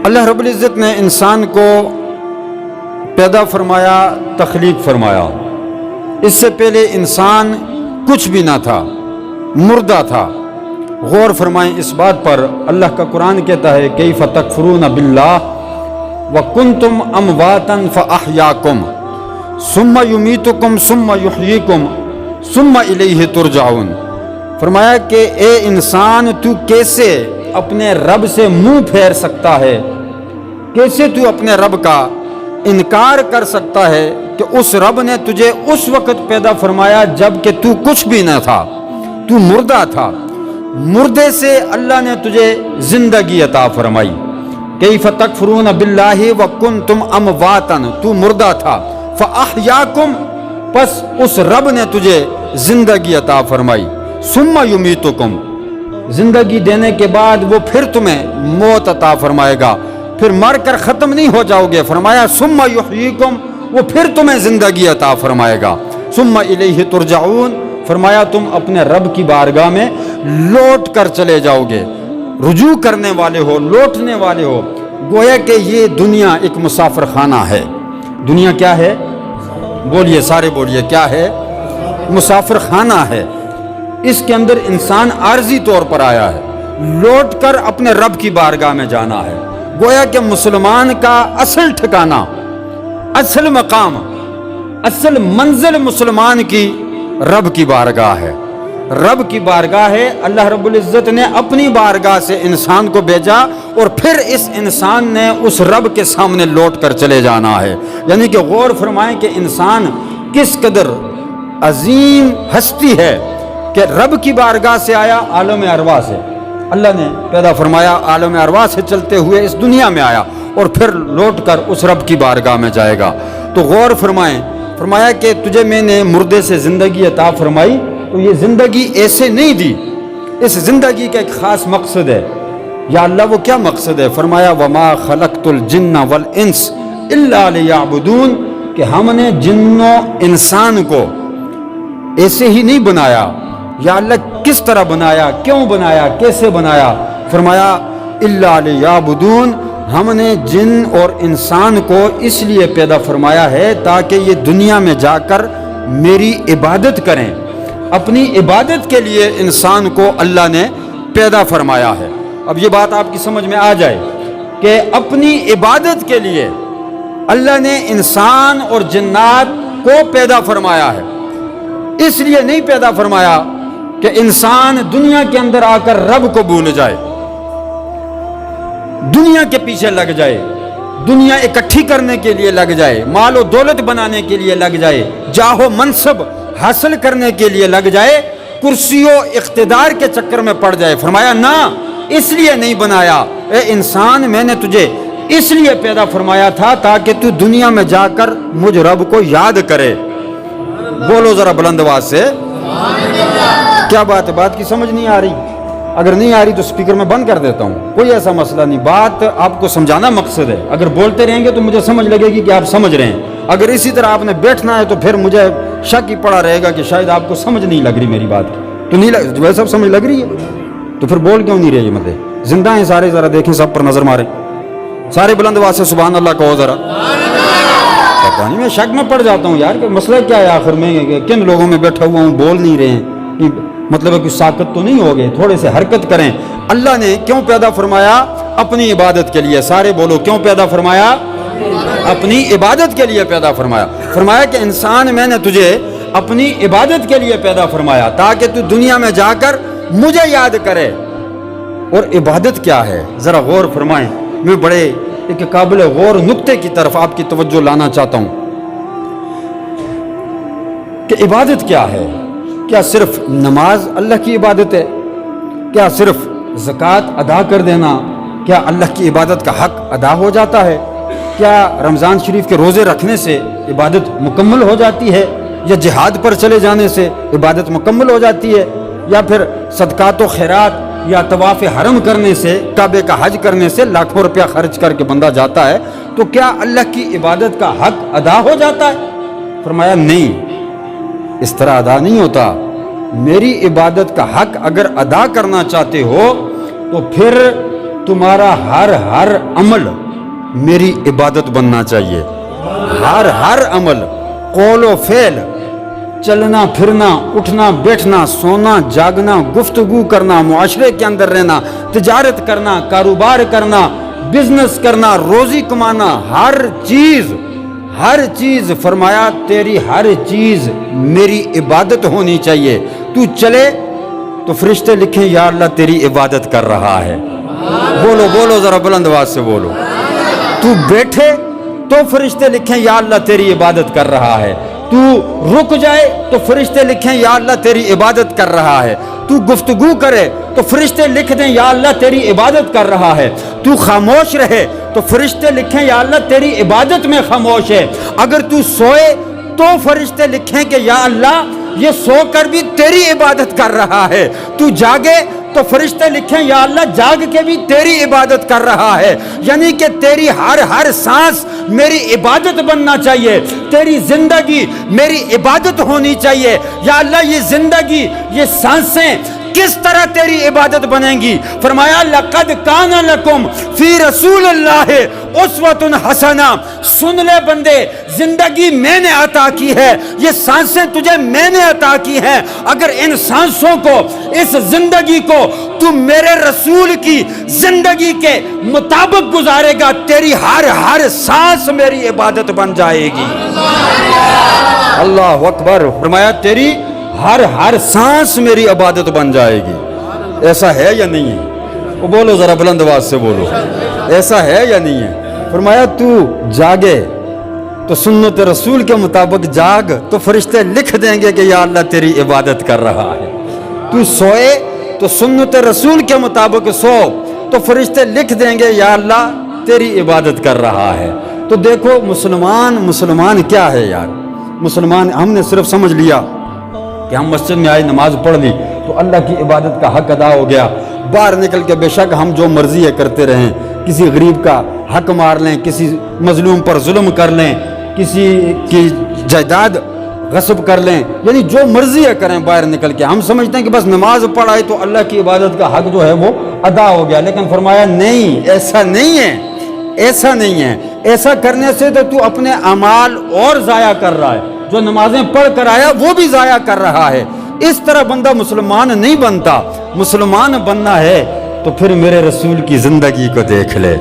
اللہ رب العزت نے انسان کو پیدا فرمایا، تخلیق فرمایا۔ اس سے پہلے انسان کچھ بھی نہ تھا، مردہ تھا۔ غور فرمائیں اس بات پر، اللہ کا قرآن کہتا ہے کیف تکفرون باللہ وکنتم امواتا فاحیاکم ثم یمیتکم ثم یحییکم ثم الیہ ترجعون۔ فرمایا کہ اے انسان، تو کیسے اپنے رب سے منہ پھیر سکتا ہے، کیسے تو اپنے رب کا انکار کر سکتا ہے کہ اس رب نے تجھے اس وقت پیدا فرمایا جب کہ تو کچھ بھی نہ تھا، تو مردہ تھا، مردے سے اللہ نے تجھے زندگی عطا فرمائی۔ کیف تکفرون باللہ وکنتم امواتا، تو مردہ تھا، فاحیاکم، پس اس رب نے تجھے زندگی عطا فرمائی، ثم یمیتکم، زندگی دینے کے بعد وہ پھر تمہیں موت عطا فرمائے گا، پھر مر کر ختم نہیں ہو جاؤ گے۔ فرمایا ثم یحییکم، وہ پھر تمہیں زندگی عطا فرمائے گا، ثم الیہ ترجعون، فرمایا تم اپنے رب کی بارگاہ میں لوٹ کر چلے جاؤ گے، رجوع کرنے والے ہو، لوٹنے والے ہو۔ گویا کہ یہ دنیا ایک مسافر خانہ ہے۔ دنیا کیا ہے؟ بولیے، سارے بولیے، کیا ہے؟ مسافر خانہ ہے۔ اس کے اندر انسان عارضی طور پر آیا ہے، لوٹ کر اپنے رب کی بارگاہ میں جانا ہے۔ گویا کہ مسلمان کا اصل ٹھکانہ، اصل مقام، اصل منزل مسلمان کی رب کی بارگاہ ہے، رب کی بارگاہ ہے۔ اللہ رب العزت نے اپنی بارگاہ سے انسان کو بھیجا اور پھر اس انسان نے اس رب کے سامنے لوٹ کر چلے جانا ہے۔ یعنی کہ غور فرمائیں کہ انسان کس قدر عظیم ہستی ہے کہ رب کی بارگاہ سے آیا، عالم ارواح سے اللہ نے پیدا فرمایا، عالم ارواح سے چلتے ہوئے اس دنیا میں آیا اور پھر لوٹ کر اس رب کی بارگاہ میں جائے گا۔ تو غور فرمائیں، فرمایا کہ تجھے میں نے مردے سے زندگی عطا فرمائی، تو یہ زندگی ایسے نہیں دی، اس زندگی کا ایک خاص مقصد ہے۔ یا اللہ وہ کیا مقصد ہے؟ فرمایا وما خلقت الجن والانس الا لیعبدون، کہ ہم نے جن و انسان کو ایسے ہی نہیں بنایا۔ یا اللہ کس طرح بنایا، کیوں بنایا، کیسے بنایا؟ فرمایا الا لیعبدون، ہم نے جن اور انسان کو اس لیے پیدا فرمایا ہے تاکہ یہ دنیا میں جا کر میری عبادت کریں۔ اپنی عبادت کے لیے انسان کو اللہ نے پیدا فرمایا ہے۔ اب یہ بات آپ کی سمجھ میں آ جائے کہ اپنی عبادت کے لیے اللہ نے انسان اور جنات کو پیدا فرمایا ہے۔ اس لیے نہیں پیدا فرمایا کہ انسان دنیا کے اندر آ کر رب کو بھول جائے، دنیا کے پیچھے لگ جائے، دنیا اکٹھی کرنے کے لیے لگ جائے، مال و دولت بنانے کے لیے لگ جائے، جاہ و منصب حاصل کرنے کے لیے لگ جائے، کرسی و اقتدار کے چکر میں پڑ جائے۔ فرمایا نہ، اس لیے نہیں بنایا۔ اے انسان، میں نے تجھے اس لیے پیدا فرمایا تھا تاکہ تو دنیا میں جا کر مجھ رب کو یاد کرے۔ بولو ذرا بلند آواز سے، کیا بات ہے؟ بات کی سمجھ نہیں آ رہی؟ اگر نہیں آ رہی تو سپیکر میں بند کر دیتا ہوں، کوئی ایسا مسئلہ نہیں۔ بات آپ کو سمجھانا مقصد ہے۔ اگر بولتے رہیں گے تو مجھے سمجھ لگے گی کہ آپ سمجھ رہے ہیں، اگر اسی طرح آپ نے بیٹھنا ہے تو پھر مجھے شک ہی پڑا رہے گا کہ شاید آپ کو سمجھ نہیں لگ رہی میری بات۔ تو نہیں ویسے سب سمجھ لگ رہی ہے تو پھر بول کیوں نہیں رہے؟ مطلب زندہ ہیں سارے، ذرا دیکھیں، سب پر نظر ماریں، سارے بلند آواز سے سبحان اللہ کہو ذرا۔ پتہ نہیں، میں شک میں پڑ جاتا ہوں یار کہ مسئلہ کیا ہے آخر میں، کن لوگوں میں بیٹھا ہوا ہوں بول نہیں رہے ہیں، کہ مطلب ہے کچھ ساکت تو نہیں ہو گئے، تھوڑے سے حرکت کریں۔ اللہ نے کیوں پیدا فرمایا؟ اپنی عبادت کے لیے۔ سارے بولو، کیوں پیدا فرمایا؟ اپنی عبادت کے لیے پیدا فرمایا۔ فرمایا کہ انسان، میں نے تجھے اپنی عبادت کے لیے پیدا فرمایا تاکہ تو دنیا میں جا کر مجھے یاد کرے۔ اور عبادت کیا ہے ذرا غور فرمائیں۔ میں بڑے ایک قابل غور نقطے کی طرف آپ کی توجہ لانا چاہتا ہوں کہ عبادت کیا ہے۔ کیا صرف نماز اللہ کی عبادت ہے؟ کیا صرف زکوٰۃ ادا کر دینا کیا اللہ کی عبادت کا حق ادا ہو جاتا ہے؟ کیا رمضان شریف کے روزے رکھنے سے عبادت مکمل ہو جاتی ہے؟ یا جہاد پر چلے جانے سے عبادت مکمل ہو جاتی ہے؟ یا پھر صدقات و خیرات یا طواف حرم کرنے سے، کعبے کا حج کرنے سے لاکھوں روپیہ خرچ کر کے بندہ جاتا ہے تو کیا اللہ کی عبادت کا حق ادا ہو جاتا ہے؟ فرمایا نہیں، اس طرح ادا نہیں ہوتا۔ میری عبادت کا حق اگر ادا کرنا چاہتے ہو تو پھر تمہارا ہر عمل میری عبادت بننا چاہیے. ہر عمل، قول و فعل، چلنا پھرنا، اٹھنا بیٹھنا، سونا جاگنا، گفتگو کرنا، معاشرے کے اندر رہنا، تجارت کرنا، کاروبار کرنا، بزنس کرنا، روزی کمانا، ہر چیز فرمایا تیری ہر چیز میری عبادت ہونی چاہیے. تو چلے تو فرشتے لکھیں یا اللہ تیری عبادت کر رہا ہے. بولو ذرا بلند آواز سے بولو. تو بیٹھے تو فرشتے لکھیں یا اللہ تیری عبادت کر رہا ہے. تو رک جائے تو فرشتے لکھیں یا اللہ تیری عبادت کر رہا ہے. تو گفتگو کرے تو فرشتے لکھ دیں یا اللہ تیری عبادت کر رہا ہے. تو خاموش رہے تو فرشتے لکھیں یا اللہ تیری عبادت میں خاموش ہے. اگر تو سوئے تو فرشتے لکھیں کہ یا اللہ یہ سو کر بھی تیری عبادت کر رہا ہے. تو جاگے تو فرشتے لکھیں یا اللہ جاگ کے بھی تیری عبادت کر رہا ہے. یعنی کہ تیری ہر سانس میری عبادت بننا چاہیے. تیری زندگی میری عبادت ہونی چاہیے. یا اللہ یہ زندگی، یہ سانسیں کس طرح تیری عبادت بنیں گی؟ فرمایا لقد کان لکم فی رسول اللہ اسوۃ حسنہ. سن لے بندے، زندگی میں نے عطا کی ہے، یہ سانسیں تجھے میں نے عطا کی ہیں. اگر ان سانسوں کو، اس زندگی کو تو میرے رسول کی زندگی کے مطابق گزارے گا، تیری ہر سانس میری عبادت بن جائے گی. اللہ اکبر. فرمایا تیری ہر سانس میری عبادت بن جائے گی. ایسا ہے یا نہیں ہے؟ وہ بولو ذرا بلند آواز سے بولو. ایسا ہے یا نہیں ہے؟ فرمایا تو جاگے تو سنت رسول کے مطابق جاگ تو فرشتے لکھ دیں گے کہ یا اللہ تیری عبادت کر رہا ہے. تو سوئے تو سنت رسول کے مطابق سو تو فرشتے لکھ دیں گے یا اللہ تیری عبادت کر رہا ہے. تو دیکھو مسلمان کیا ہے یار؟ مسلمان ہم نے صرف سمجھ لیا کہ ہم مسجد میں آئے، نماز پڑھ لی تو اللہ کی عبادت کا حق ادا ہو گیا. باہر نکل کے بے شک ہم جو مرضی ہے کرتے رہیں، کسی غریب کا حق مار لیں، کسی مظلوم پر ظلم کر لیں، کسی کی جائیداد غصب کر لیں، یعنی جو مرضی ہے کریں باہر نکل کے. ہم سمجھتے ہیں کہ بس نماز پڑھائے تو اللہ کی عبادت کا حق جو ہے وہ ادا ہو گیا. لیکن فرمایا نہیں، ایسا نہیں ہے. ایسا کرنے سے تو اپنے اعمال اور ضائع کر رہا ہے. جو نمازیں پڑھ کر آیا وہ بھی ضائع کر رہا ہے. اس طرح بندہ مسلمان نہیں بنتا. مسلمان بننا ہے تو پھر میرے رسول کی زندگی کو دیکھ لے.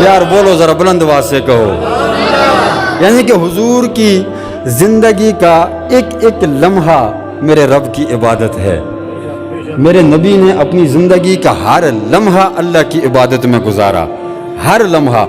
یار بولو ذرا بلند آواز سے کہو. یعنی کہ حضور کی زندگی کا ایک لمحہ میرے رب کی عبادت ہے. میرے نبی نے اپنی زندگی کا ہر لمحہ اللہ کی عبادت میں گزارا. ہر لمحہ